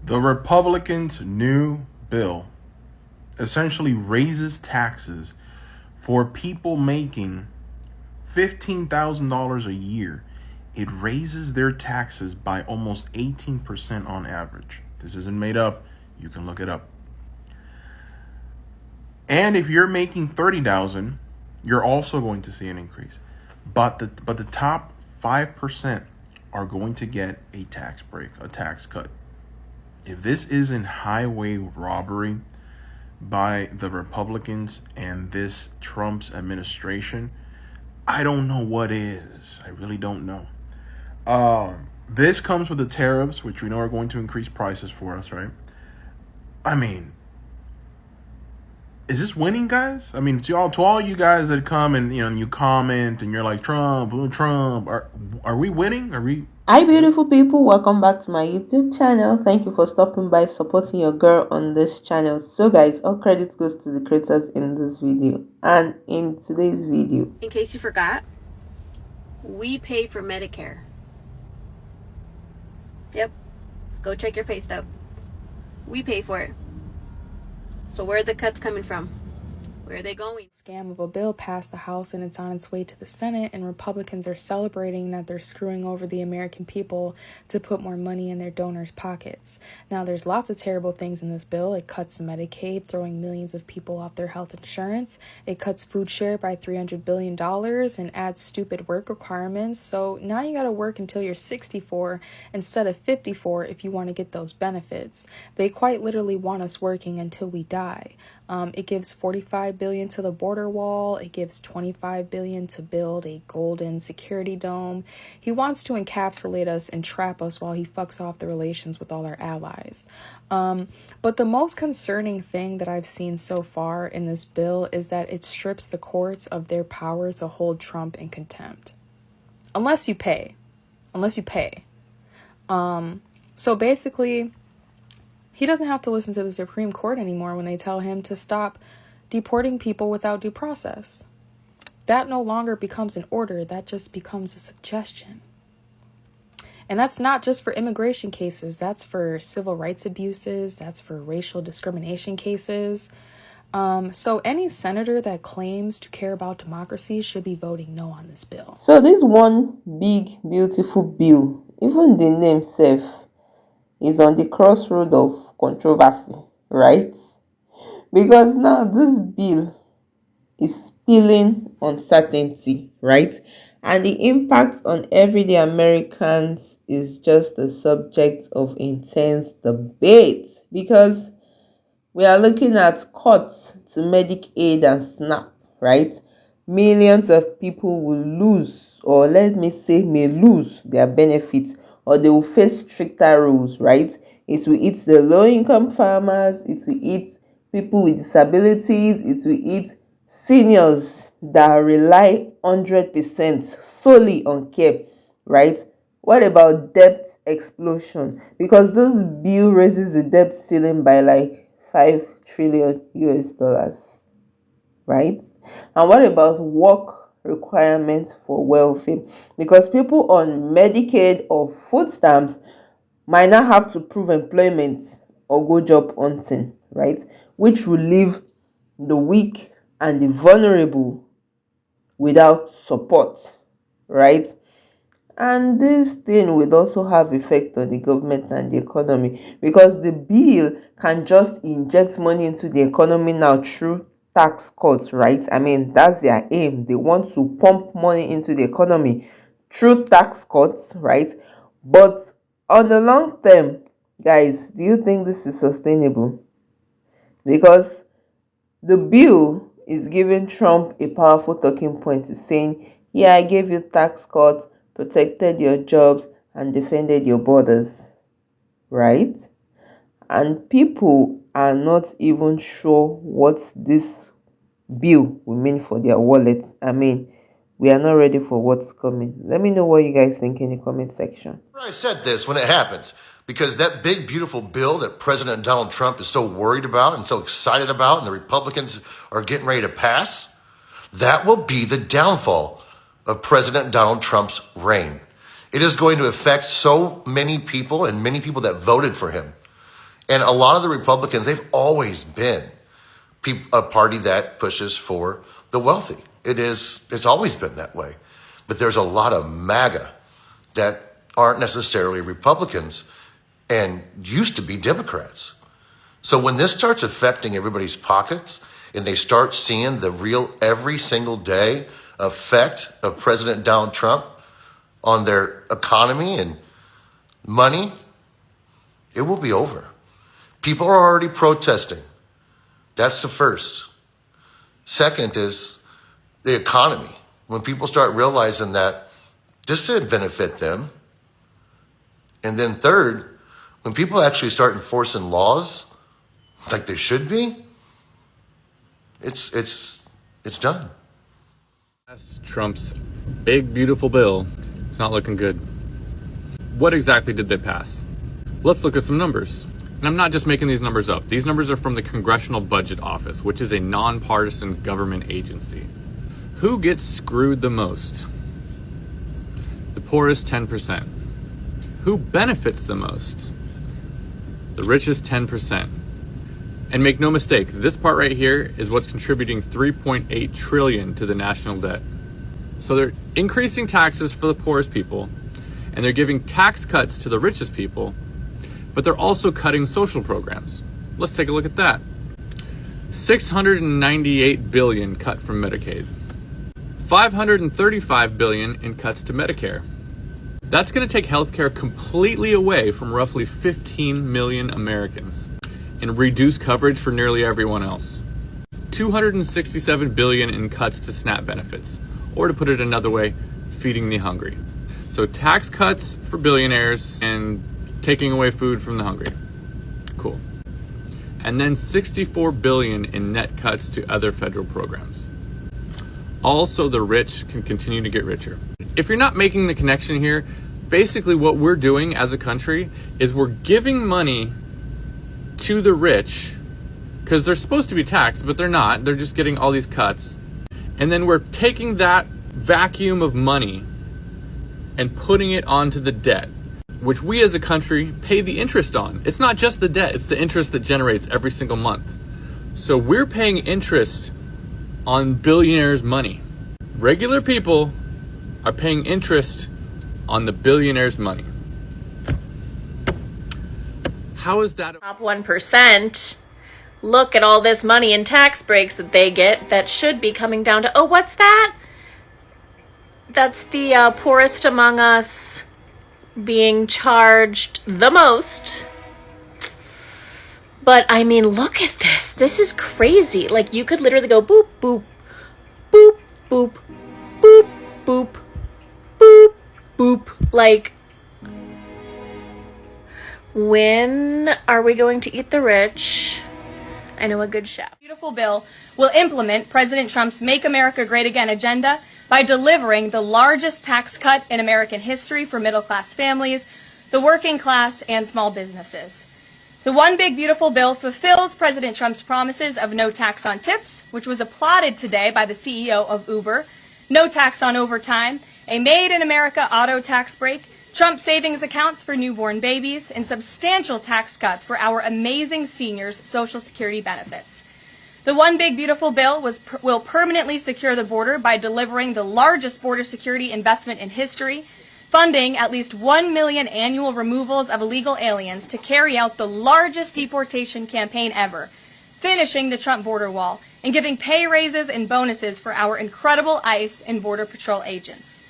The Republicans' new bill essentially raises taxes for people making $15,000 a year. It raises their taxes by almost 18% on average. This isn't made up. You can look it up. And if you're making 30,000, you're also going to see an increase. But the top 5% are going to get a tax break, a tax cut. If this isn't highway robbery by the Republicans and this Trump's administration, I don't know what is. I really don't know. This comes with the tariffs, which we know are going to increase prices for us, right? I mean, is this winning, guys? I mean, to all you guys that come and you comment and you're like Trump, Trump. Are we winning? Are we? Hi beautiful people, welcome back to my YouTube channel. Thank you for stopping by, supporting your girl on this channel. So guys, all credit goes to the creators in this video. And in today's video, in case you forgot, we pay for Medicare. Yep, go check your pay stub. We pay for it. So where are the cuts coming from? Where are they going? Scam of a bill passed the House and it's on its way to the Senate, and Republicans are celebrating that they're screwing over the American people to put more money in their donors' pockets. Now, there's lots of terrible things in this bill. It cuts Medicaid, throwing millions of people off their health insurance. It cuts food share by $300 billion and adds stupid work requirements. So now you gotta work until you're 64 instead of 54 if you want to get those benefits. They quite literally want us working until we die. It gives $45 billion to the border wall. It gives $25 billion to build a golden security dome. He wants to encapsulate us and trap us while he fucks off the relations with all our allies. But the most concerning thing that I've seen so far in this bill is that it strips the courts of their power to hold Trump in contempt. Unless you pay. So basically, he doesn't have to listen to the Supreme Court anymore when they tell him to stop deporting people without due process. That no longer becomes an order, that just becomes a suggestion. And that's not just for immigration cases, that's for civil rights abuses, that's for racial discrimination cases. So any senator that claims to care about democracy should be voting no on this bill. so this one big beautiful bill, even the name self, is on the crossroad of controversy, right? Because now this bill is spilling uncertainty, right? And the impact on everyday Americans is just the subject of intense debate, because we are looking at cuts to Medicaid and SNAP, right? Millions of people will lose, or let me say may lose their benefits, or they will face stricter rules, right? It will eat the low-income farmers, it will eat people with disabilities, it will eat seniors that rely 100% solely on care, right? What about debt explosion? Because this bill raises the debt ceiling by like 5 trillion US dollars, right? And what about work requirements for welfare? Because people on Medicaid or food stamps might not have to prove employment or go job hunting, right? Which will leave the weak and the vulnerable without support, right? And this thing will also have effect on the government and the economy, because the bill can just inject money into the economy now through tax cuts, right? I mean, that's their aim. They want to pump money into the economy through tax cuts, right? But on the long term, guys, do you think this is sustainable? Because the bill is giving Trump a powerful talking point. It's saying, yeah, I gave you tax cuts, protected your jobs, and defended your borders, right? And people are not even sure what this bill will mean for their wallets. I mean, we are not ready for what's coming. Let me know what you guys think in the comment section. I said this when it happens, because that big, beautiful bill that President Donald Trump is so worried about and so excited about, and the Republicans are getting ready to pass, that will be the downfall of President Donald Trump's reign. It is going to affect so many people, and many people that voted for him. And a lot of the Republicans, they've always been a party that pushes for the wealthy. It's always been that way. But there's a lot of MAGA that aren't necessarily Republicans and used to be Democrats. So when this starts affecting everybody's pockets and they start seeing the real every single day effect of President Donald Trump on their economy and money, it will be over. People are already protesting. That's the first. Second is the economy. When people start realizing that this didn't benefit them. And then third, when people actually start enforcing laws like they should be, it's done. That's Trump's big, beautiful bill. It's not looking good. What exactly did they pass? Let's look at some numbers. And I'm not just making these numbers up. These numbers are from the Congressional Budget Office, which is a nonpartisan government agency. Who gets screwed the most? The poorest 10%. Who benefits the most? The richest 10%. And make no mistake, this part right here is what's contributing $3.8 trillion to the national debt. So they're increasing taxes for the poorest people, and they're giving tax cuts to the richest people, but they're also cutting social programs. Let's take a look at that. $698 billion cut from Medicaid. $535 billion in cuts to Medicare. That's going to take healthcare completely away from roughly 15 million Americans and reduce coverage for nearly everyone else. $267 billion in cuts to SNAP benefits, or to put it another way, feeding the hungry. So tax cuts for billionaires and taking away food from the hungry. Cool. And then $64 billion in net cuts to other federal programs. Also, the rich can continue to get richer. If you're not making the connection here, basically what we're doing as a country is we're giving money to the rich because they're supposed to be taxed, but they're not. They're just getting all these cuts. And then we're taking that vacuum of money and putting it onto the debt, which we as a country pay the interest on. It's not just the debt, it's the interest that generates every single month. So we're paying interest on billionaires' money. Regular people are paying interest on the billionaires' money. How is that? Top 1% look at all this money in tax breaks that they get that should be coming down to, oh, what's that? That's the poorest among us being charged the most. But I mean, look at this. This is crazy. Like, you could literally go boop, boop, boop, boop, boop, boop, boop, boop. Like, when are we going to eat the rich? I know a good chef. Beautiful bill will implement President Trump's Make America Great Again agenda by delivering the largest tax cut in American history for middle-class families, the working class, and small businesses. The One Big Beautiful Bill fulfills President Trump's promises of no tax on tips, which was applauded today by the CEO of Uber, no tax on overtime, a Made in America auto tax break, Trump savings accounts for newborn babies, and substantial tax cuts for our amazing seniors' Social Security benefits. The One Big Beautiful Bill will permanently secure the border by delivering the largest border security investment in history, funding at least 1 million annual removals of illegal aliens to carry out the largest deportation campaign ever, finishing the Trump border wall, and giving pay raises and bonuses for our incredible ICE and Border Patrol agents.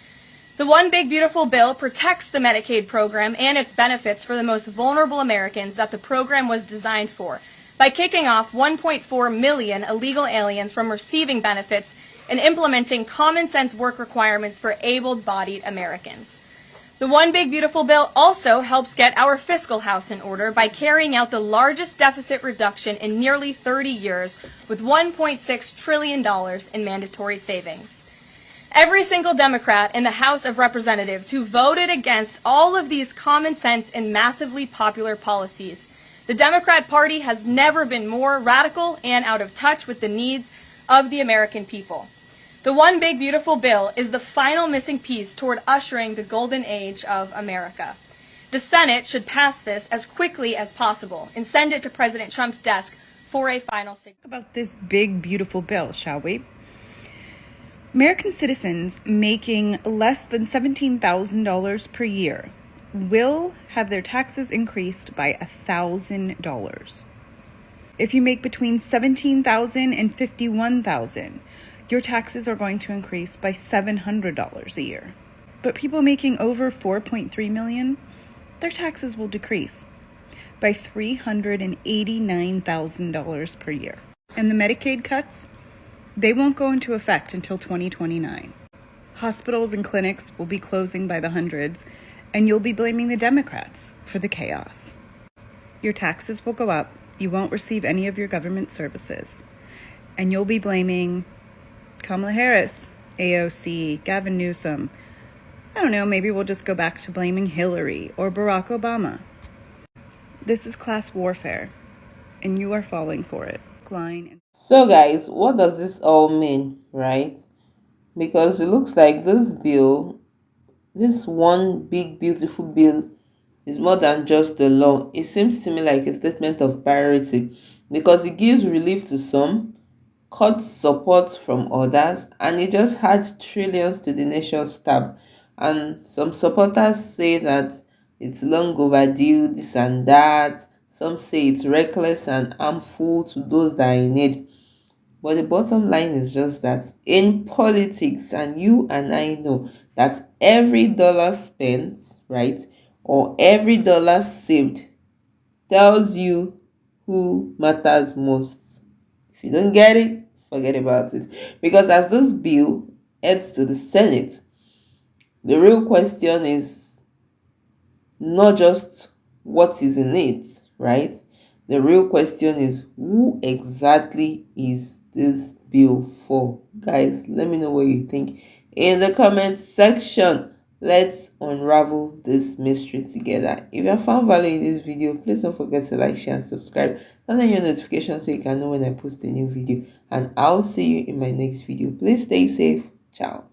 The One Big Beautiful Bill protects the Medicaid program and its benefits for the most vulnerable Americans that the program was designed for, by kicking off 1.4 million illegal aliens from receiving benefits and implementing common sense work requirements for able-bodied Americans. The One Big Beautiful Bill also helps get our fiscal house in order by carrying out the largest deficit reduction in nearly 30 years with $1.6 trillion in mandatory savings. Every single Democrat in the House of Representatives who voted against all of these common sense and massively popular policies. The Democrat Party has never been more radical and out of touch with the needs of the American people. The One Big Beautiful Bill is the final missing piece toward ushering the golden age of America. The Senate should pass this as quickly as possible and send it to President Trump's desk for a final signature. About this big, beautiful bill, shall we? American citizens making less than $17,000 per year will have their taxes increased by $1,000. If you make between $17,000 and $51,000, your taxes are going to increase by $700 a year. But people making over $4.3 million, their taxes will decrease by $389,000 per year. And the Medicaid cuts, they won't go into effect until 2029. Hospitals and clinics will be closing by the hundreds, and you'll be blaming the Democrats for the chaos. Your taxes will go up, you won't receive any of your government services, and you'll be blaming Kamala Harris, AOC, Gavin Newsom. I don't know, maybe we'll just go back to blaming Hillary or Barack Obama. This is class warfare, and you are falling for it. So guys, what does this all mean, right? Because it looks like this bill, this one big beautiful bill, is more than just the law. It seems to me like a statement of priority because it gives relief to some, cuts support from others, and it just adds trillions to the nation's tab. And some supporters say that it's long overdue, this and that. Some say it's reckless and harmful to those that are in need. But the bottom line is just that in politics, and you and I know that every dollar spent, right, or every dollar saved tells you who matters most. If you don't get it, forget about it. Because as this bill heads to the Senate, the real question is not just what is in it, right? The real question is, who exactly is this bill for? Guys, let me know what you think in the comment section. Let's unravel this mystery together. If you have found value in this video, please don't forget to like, share, and subscribe. Turn on your notifications so you can know when I post a new video. And I'll see you in my next video. Please stay safe. Ciao.